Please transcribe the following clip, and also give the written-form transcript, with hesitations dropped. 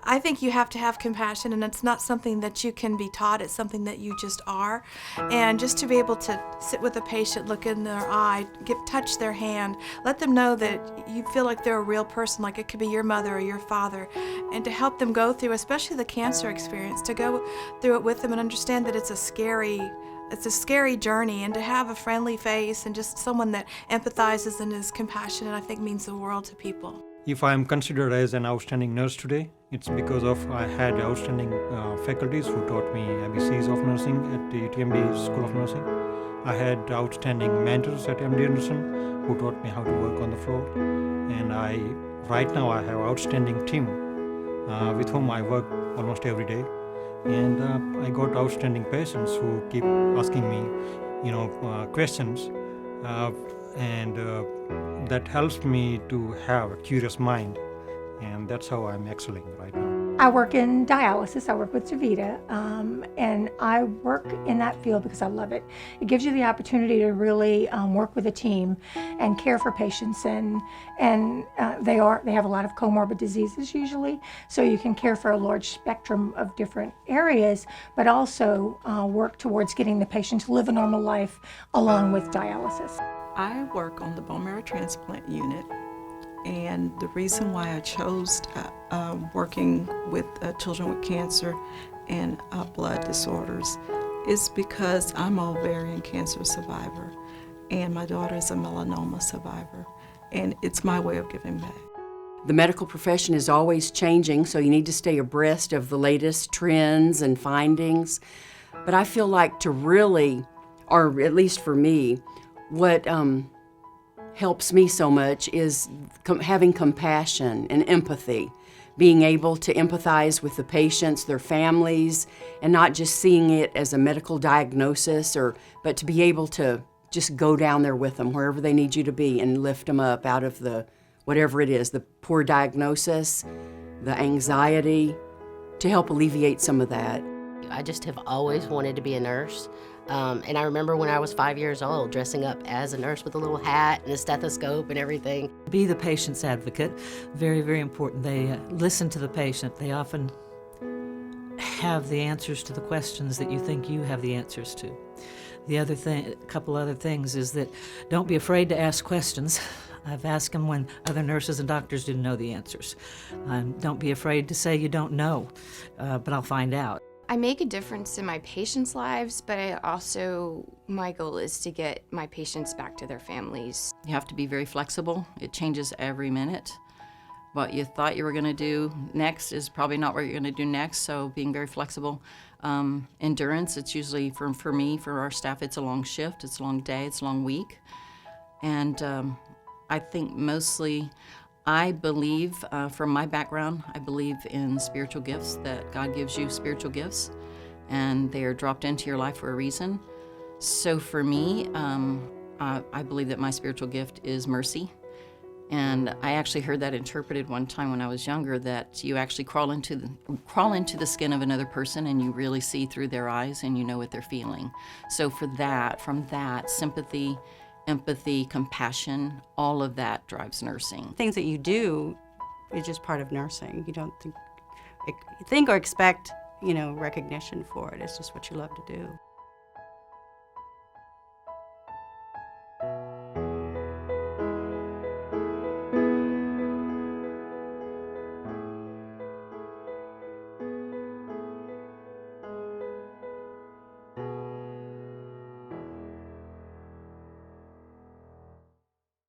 I think you have to have compassion, and it's not something that you can be taught. It's something that you just are. And just to be able to sit with a patient, look in their eye, touch their hand, let them know that you feel like they're a real person, like it could be your mother or your father, and to help them go through, especially the cancer experience, to go through it with them and understand that it's a scary journey, and to have a friendly face and just someone that empathizes and is compassionate, I think means the world to people. If I am considered as an outstanding nurse today, it's because of I had outstanding faculties who taught me ABCs of nursing at the UTMB School of Nursing. I had outstanding mentors at MD Anderson who taught me how to work on the floor. And right now I have outstanding team with whom I work almost every day. And I got outstanding patients who keep asking me, questions. And that helps me to have a curious mind, and that's how I'm excelling right now. I work in dialysis. I work with DaVita, and I work in that field because I love it. It gives you the opportunity to really work with a team and care for patients, and they have a lot of comorbid diseases usually, so you can care for a large spectrum of different areas, but also work towards getting the patient to live a normal life along with dialysis. I work on the bone marrow transplant unit, and the reason why I chose working with children with cancer and blood disorders is because I'm an ovarian cancer survivor, and my daughter is a melanoma survivor, and it's my way of giving back. The medical profession is always changing, so you need to stay abreast of the latest trends and findings. But I feel like to really, or at least for me, what helps me so much is having compassion and empathy, being able to empathize with the patients, their families, and not just seeing it as a medical diagnosis, but to be able to just go down there with them wherever they need you to be and lift them up out of the, whatever it is, the poor diagnosis, the anxiety, to help alleviate some of that. I just have always wanted to be a nurse. And I remember when I was 5 years old, dressing up as a nurse with a little hat and a stethoscope and everything. Be the patient's advocate, very, very important. They listen to the patient. They often have the answers to the questions that you think you have the answers to. The other thing, a couple other things, is that don't be afraid to ask questions. I've asked them when other nurses and doctors didn't know the answers. Don't be afraid to say you don't know, but I'll find out. I make a difference in my patients' lives, but my goal is to get my patients back to their families. You have to be very flexible. It changes every minute. What you thought you were going to do next is probably not what you're going to do next, so being very flexible. Endurance, it's usually, for me, for our staff, it's a long shift, it's a long day, it's a long week. And I think mostly, I believe, from my background, I believe in spiritual gifts, that God gives you spiritual gifts, and they are dropped into your life for a reason. So for me, I believe that my spiritual gift is mercy. And I actually heard that interpreted one time when I was younger, that you actually crawl into the skin of another person and you really see through their eyes and you know what they're feeling. So from that, sympathy, empathy, compassion, all of that drives nursing. Things that you do is just part of nursing. You don't think or expect, recognition for it. It's just what you love to do.